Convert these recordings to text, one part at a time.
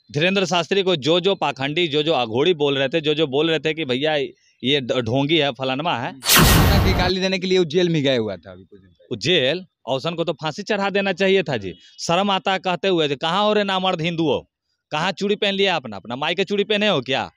धीरेन्द्र शास्त्री को जो जो पाखंडी जो अघोरी बोल रहे थे, जो बोल रहे थे कि भैया ये ढोंगी है, फलानमा है, की गाली देने के लिए वो जेल में गया हुआ था अभी कुछ दिन पहले। वो जेल औसन को तो फांसी चढ़ा देना चाहिए था जी। शर्म आता है कहते हुए, कहाँ हो रे नामर्द हिंदुओं, कहाँ चूड़ी पहन लिया अपना अपना माई के चूड़ी पहने हो क्या?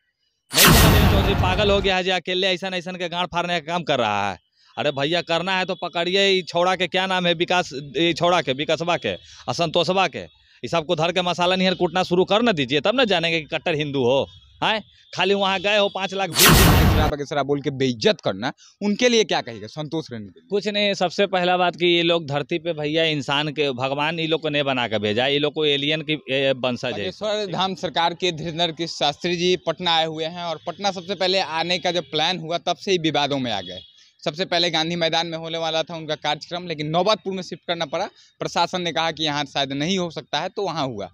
नहीं समझ में चौधरी पागल हो गया है जी, अकेले ऐसा ऐसा के गांड फाड़ने का काम कर रहा है। अरे भैया करना है तो पकड़िए छोड़ा के, क्या नाम है, विकास, छोड़ा के विकासबा के, असंतोषबा के, इस सबको धर के मसाला निहर कूटना शुरू कर न दीजिए, तब न जानेंगे कि कट्टर हिंदू हो। हैं खाली वहाँ गए हो 5 लाख वगैरह बोल के बेइज्जत करना, उनके लिए क्या कहेगा संतोष रहने के लिए? कुछ नहीं। सबसे पहला बात कि ये लोग धरती पे भैया इंसान के, भगवान ये लोग को नहीं बना के भेजा, ये लोग को एलियन की वंशज है। बागेश्वर धाम सरकार के धीरेन्द्र शास्त्री जी पटना आए हुए हैं, और पटना सबसे पहले आने का जब प्लान हुआ तब से ही विवादों में आ गए। सबसे पहले गांधी मैदान में होने वाला था उनका कार्यक्रम, लेकिन नौबतपुर में शिफ्ट करना पड़ा। प्रशासन ने कहा कि यहाँ शायद नहीं हो सकता है, तो वहाँ हुआ।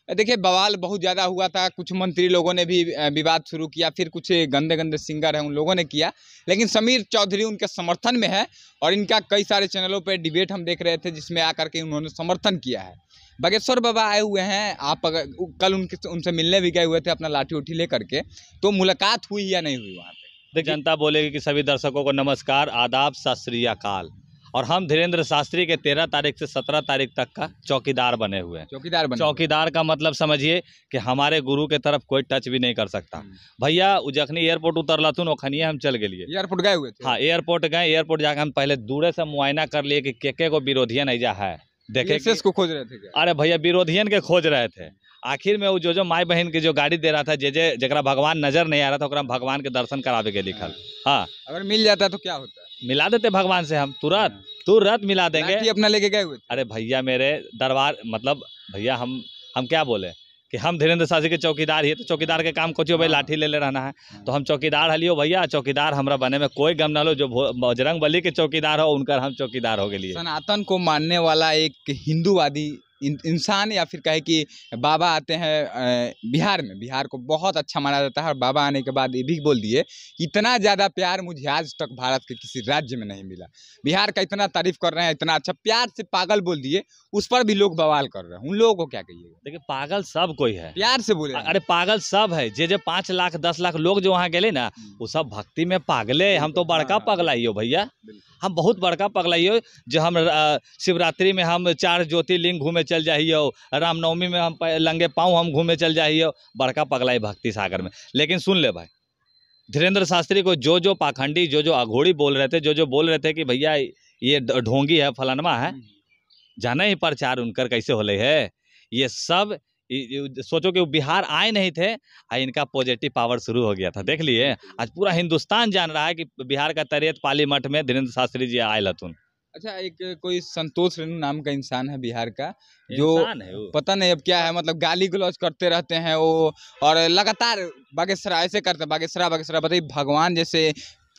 देखिए बवाल बहुत ज़्यादा हुआ था, कुछ मंत्री लोगों ने भी विवाद शुरू किया, फिर कुछ गंदे गंदे सिंगर हैं उन लोगों ने किया, लेकिन समीर चौधरी उनके समर्थन में है। और इनका कई सारे चैनलों पे डिबेट हम देख रहे थे, जिसमें आकर के उन्होंने समर्थन किया है। बागेश्वर बाबा आए हुए हैं, आप अगर कल उनसे मिलने भी गए हुए थे अपना लाठी उठी लेकर के, तो मुलाकात हुई या नहीं हुई वहाँ पे? जनता बोलेगी कि सभी दर्शकों को नमस्कार, आदाब, सत श्री अकाल। और हम धीरेन्द्र शास्त्री के 13 तारीख से 17 तारीख तक का चौकीदार बने हुए हैं। चौकीदार का मतलब समझिए कि हमारे गुरु के तरफ कोई टच भी नहीं कर सकता। भैया जखनी एयरपोर्ट उतरलथुन ओखनिए हम चल गए, एयरपोर्ट गए हुए थे। हाँ एयरपोर्ट गए, एयरपोर्ट जाकर हम पहले दूरे से मुआयना कर लिए कि के को विरोधियन ऐजा है, देखे को खोज रहे थे क्या? अरे भैया विरोधियन के खोज रहे थे। आखिर में वो जो माई बहन की जो गाड़ी दे रहा था, जरा भगवान नजर नहीं आ रहा था, ओकरा भगवान के दर्शन करावे के लिखल। हाँ अगर मिल जाता तो क्या होता? मिला देते भगवान से, हम तुरंत मिला देंगे। अपना लेके गए हुए? अरे भैया मेरे दरबार, मतलब भैया हम क्या बोले कि हम धीरेन्द्र शास्त्री के चौकीदार ही, तो चौकीदार के काम को भाई लाठी ले रहना है, तो हम चौकीदार हलियो भैया। चौकीदार हमरा बने में कोई गम ना लो, जो बजरंग बली के चौकीदार हो उनकर हम चौकीदार हो गए। सनातन को मानने वाला एक हिंदूवादी इंसान, या फिर कहे कि बाबा आते हैं बिहार में, बिहार को बहुत अच्छा माना जाता है, और बाबा आने के बाद ये भी बोल दिए इतना ज़्यादा प्यार मुझे आज तक भारत के किसी राज्य में नहीं मिला। बिहार का इतना तारीफ कर रहे हैं, इतना अच्छा, प्यार से पागल बोल दिए, उस पर भी लोग बवाल कर रहे हैं। उन लोगों को क्या कहिएगा? देखिए पागल सब कोई है, प्यार से बोले। अरे पागल सब है, जे 5 लाख 10 लाख लोग जो वहाँ गए ना, वो सब भक्ति में पागले। हम तो बड़का पगलाइयो भैया, हम बहुत बड़का पगलाइयो। जो हम शिवरात्रि में हम 4 ज्योतिर्लिंग घूमे चल जाइयो, रामनवमी में हम लंगे पाँव हम घूमे चल जाइयो, बड़का पगलाई भक्ति सागर में। लेकिन सुन ले भाई, धीरेन्द्र शास्त्री को जो पाखंडी जो अघोरी बोल रहे थे, जो बोल रहे थे कि भैया ये ढोंगी है, फलानमा है, जाना ही प्रचार उनकर कैसे होले है। ये सब सोचो कि वो बिहार आए नहीं थे, इनका पॉजिटिव पावर शुरू हो गया था। देख लिए आज पूरा हिंदुस्तान जान रहा है कि बिहार का तरेत पाली मठ में धीरेन्द्र शास्त्री जी आए लथुन। अच्छा, एक कोई संतोष रेणु नाम का इंसान है बिहार का, जो पता नहीं अब क्या है, मतलब गाली गलौज करते रहते हैं वो, और लगातार बागेश्वर ऐसे करते, बागेश्वर बताइए, भगवान जैसे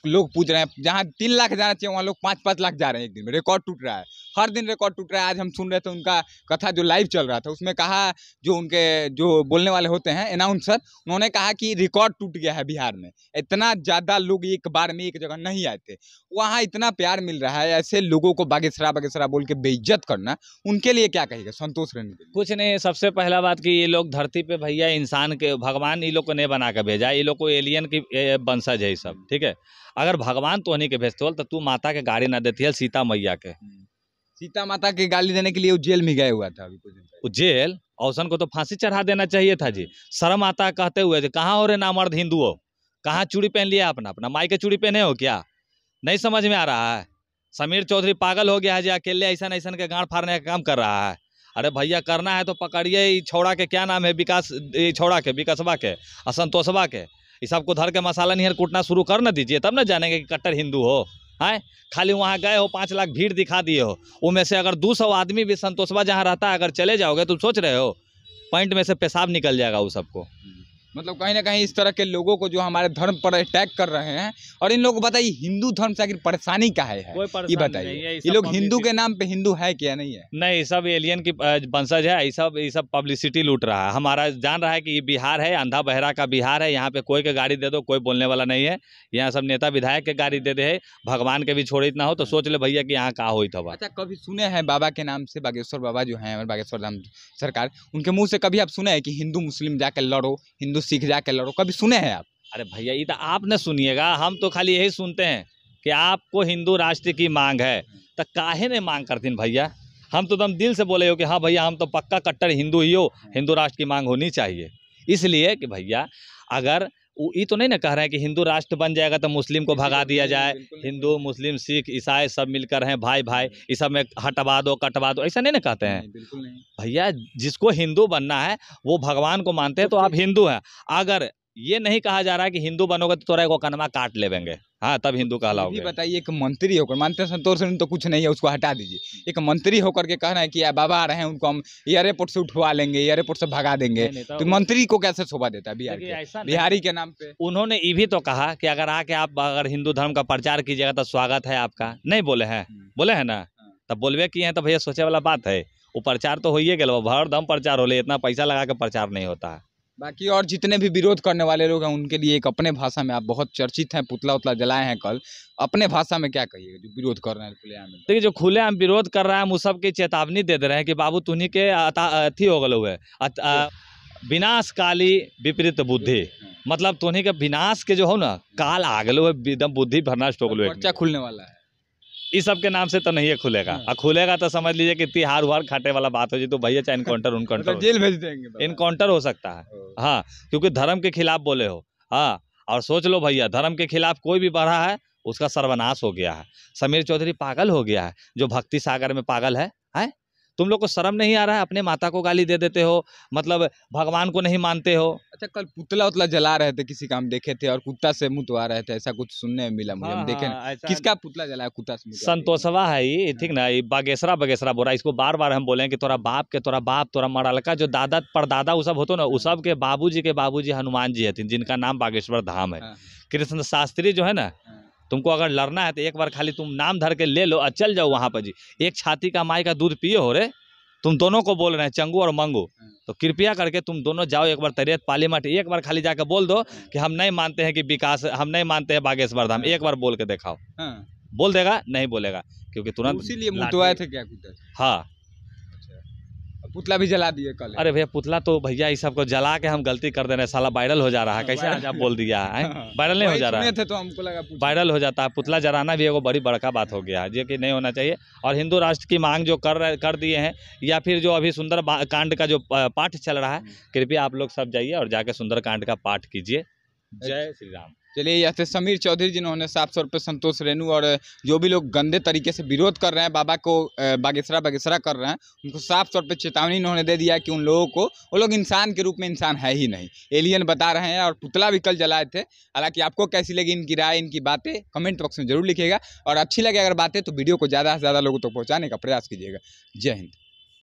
लोग पूछ रहे हैं, जहाँ 3 लाख जाना चाहिए वहाँ लोग 5-5 लाख जा रहे हैं। एक दिन में रिकॉर्ड टूट रहा है, हर दिन रिकॉर्ड टूट रहा है। आज हम सुन रहे थे उनका कथा जो लाइव चल रहा था, उसमें कहा जो उनके जो बोलने वाले होते हैं अनाउंसर, उन्होंने कहा कि रिकॉर्ड टूट गया है बिहार में, इतना ज़्यादा लोग एक बार में एक जगह नहीं आए थे। वहाँ इतना प्यार मिल रहा है, ऐसे लोगों को बागेश्वरा बोल के बेइज्जत करना, उनके लिए क्या कहिएगा संतोष रहने के लिए? कुछ नहीं। सबसे पहला बात कि ये लोग धरती पे भैया इंसान के, भगवान ये लोग को नहीं बना के भेजा, ये लोग को एलियन की वंशज है ये सब, ठीक है। अगर भगवान तो नहीं के भेजते तो तू माता के गाड़ी ना देती है, सीता मैया के। सीता माता की गाली देने के लिए वो जेल में गया हुआ था अभी कुछ दिन पहले। वो जेल औसन को तो फांसी चढ़ा देना चाहिए था जी। शर्म आता है कहते हुए, कहाँ हो रे नामर्द हिंदुओं, कहाँ चूड़ी पहन लिया अपना अपना माई के चूड़ी पहने हो क्या? नहीं समझ में आ रहा है। समीर चौधरी पागल हो गया है जी, अकेले ऐसा के गांड फाड़ने का काम कर रहा है। अरे भैया करना है तो पकड़िए छोड़ा के, क्या नाम है, विकास, छोड़ा के विकासबा के, असंतोषबा के, इस सबको धर के मसाला निहर कूटना शुरू कर न दीजिए, तब न जानेंगे कि कट्टर हिंदू हो। हैं खाली वहाँ गए हो 5 लाख भीड़ दिखा दिए हो, उनमें से अगर 200 आदमी भी संतोषबा जहाँ रहता है अगर चले जाओगे तो सोच रहे हो पॉइंट में से पेशाब निकल जाएगा वो सबको। मतलब कहीं ना कहीं इस तरह के लोगों को जो हमारे धर्म पर अटैक कर रहे हैं, और इन लोगों को बताइए हिंदू धर्म से आखिर परेशानी क्या है कोई ये परेशानी नहीं बताइए, है, ये लोग हिंदू के नाम पे हिंदू है क्या नहीं है? नहीं, सब एलियन की वंशज है। ये सब पब्लिसिटी लूट रहा है। हमारा जान रहा है कि ये बिहार है, अंधा बहरा का बिहार है। यहाँ पे कोई के गाड़ी दे दो, कोई बोलने वाला नहीं है। यहाँ सब नेता विधायक के गाड़ी दे दे है। भगवान के भी छोड़े इतना हो तो सोच ले भैया कि यहाँ कहाँ हुई था। अच्छा, कभी सुने हैं बाबा के नाम से, बागेश्वर बाबा जो हैं हमारे बागेश्वर धाम सरकार, उनके मुंह से कभी आप सुने हैं कि हिंदू मुस्लिम जाके लड़ो, हिंदू सिख जाके लड़ो, कभी सुने हैं आप? अरे भैया ये तो आपने सुनिएगा, हम तो खाली यही सुनते हैं कि आपको हिंदू राष्ट्र की मांग है, तो काहे ने मांग करतीन भैया? हम तो एकदम दिल से बोले हो कि हाँ भैया हम तो पक्का कट्टर हिंदू ही हो, हिंदू राष्ट्र की मांग होनी चाहिए। इसलिए कि भैया अगर ये तो नहीं ना कह रहे हैं कि हिंदू राष्ट्र बन जाएगा तो मुस्लिम को भगा दिया जाए, हिंदू मुस्लिम सिख ईसाई सब मिलकर हैं भाई भाई, इस सब में हटवा दो कटवा दो, ऐसा नहीं ना कहते हैं। बिल्कुल नहीं भैया जिसको हिंदू बनना है वो भगवान को मानते हैं तो आप हिंदू हैं। अगर ये नहीं कहा जा रहा है कि हिंदू बनोगे तो तोरा एगो कनमा काट लेवेंगे, हाँ तब हिंदू कहलाओगे। बताइए, एक मंत्री होकर, मानते हैं संतोष सोरेन तो कुछ नहीं है, उसको हटा दीजिए, एक मंत्री होकर के कह रहे हैं कि यार बाबा आ रहे हैं उनको हम एयरपोर्ट से उठवा लेंगे, एयरपोर्ट से भगा देंगे, तो मंत्री को कैसे शोभा देता है बिहार के, बिहारी के नाम पे? उन्होंने ये भी तो कहा कि अगर आके आप अगर हिंदू धर्म का प्रचार कीजिएगा तो स्वागत है आपका, नहीं बोले हैं? बोले हैं ना, तब बोलवे किए हैं तो भैया सोचे वाला बात है। वो प्रचार तो हो ही गया, भर दम प्रचार हो ले, इतना पैसा लगा के प्रचार नहीं होता है। बाकी और जितने भी विरोध करने वाले लोग हैं उनके लिए एक अपने भाषा में, आप बहुत चर्चित हैं, पुतला उतला जलाए हैं कल, अपने भाषा में क्या कहिएगा जो विरोध कर रहे हैं खुलेआम में? देखिए जो खुलेआम विरोध कर रहा है हम उस सबकी चेतावनी दे रहे हैं कि बाबू तुन्ही के अथी हो गलो है विनाशकाली विपरीत बुद्धि, मतलब तुन्ही के विनाश के जो हो ना काल आ गलो है, एकदम बुद्धि भ्रष्ट हो गलो है। पर्चा खुलने वाला है इस सब के नाम से तो नहीं खुलेगा, और खुलेगा तो समझ लीजिए कि तिहार उहार खाटे वाला बात हो जी, तो भैया चाहे इनकाउंटर उनकाउंटर जेल भेज देंगे, इनकाउंटर हो सकता है। हाँ क्योंकि धर्म के खिलाफ बोले हो। हाँ और सोच लो भैया धर्म के खिलाफ कोई भी बढ़ा है उसका सर्वनाश हो गया है। समीर चौधरी पागल हो गया है जो भक्ति सागर में पागल है। तुम लोग को शर्म नहीं आ रहा है? अपने माता को गाली दे देते हो, मतलब भगवान को नहीं मानते हो। अच्छा, कल पुतला उतला जला रहे थे, किसी काम देखे थे और कुत्ता से मुंह धुआ रहे थे, ऐसा कुछ सुनने में मिला मुझे। हम देखे ना, किसका पुतला जलाया कुत्ता से? संतोषवा है ये, ठीक ना, ये बागेश्वरा बोला। इसको बार बार हम बोले कि तोरा बाप तोरा मरलका जो दादा परदादा वो सब होतो ना, वो सब के बाबूजी हनुमान जी है जिनका नाम बागेश्वर धाम है। कृष्ण शास्त्री जो है ना, तुमको अगर लड़ना है तो एक बार खाली तुम नाम धर के ले लो और चल जाओ वहाँ पर जी। एक छाती का माई का दूध पिए हो रे, तुम दोनों को बोल रहे हैं चंगू और मंगू, तो कृपया करके तुम दोनों जाओ एक बार तरियत पालीमठ, एक बार खाली जाकर बोल दो कि हम नहीं मानते हैं कि विकास, हम नहीं मानते हैं बागेश्वर धाम, एक बार बोल के दिखाओ। बोल देगा? नहीं बोलेगा, क्योंकि तुरंत इसीलिए मुँह धुआए थे क्या कुत्ते? हाँ पुतला भी जला दिए कल। अरे भैया पुतला तो भैया इस सबको जला के हम गलती कर दे रहे हैं, साला वायरल हो जा रहा है। कैसे आज आप बोल दिया है? वायरल नहीं हो जा रहा है थे तो हमको लगा वायरल हो जाता है। पुतला जलाना भी एगो बड़ी बड़का बात हो गया है, जो कि नहीं होना चाहिए। और हिंदू राष्ट्र की मांग जो कर दिए हैं, या फिर जो अभी सुंदर कांड का जो पाठ चल रहा है, कृपया आप लोग सब जाइए और जाके सुंदर कांड का पाठ कीजिए। जय श्री राम। चलिए, यह थे समीर चौधरी जिन्होंने साफ तौर पे संतोष रेणु और जो भी लोग गंदे तरीके से विरोध कर रहे हैं बाबा को, बागेश्वरा कर रहे हैं, उनको साफ तौर पे चेतावनी इन्होंने दे दिया कि उन लोगों को, वो लोग इंसान के रूप में इंसान है ही नहीं, एलियन बता रहे हैं। और पुतला भी कल जलाए थे। हालांकि आपको कैसी लगी इनकी राय, इनकी बातें कमेंट बॉक्स में जरूर लिखिएगा, और अच्छी लगे अगर बातें तो वीडियो को ज़्यादा से ज़्यादा लोगों तक पहुँचाने का प्रयास कीजिएगा। जय हिंद।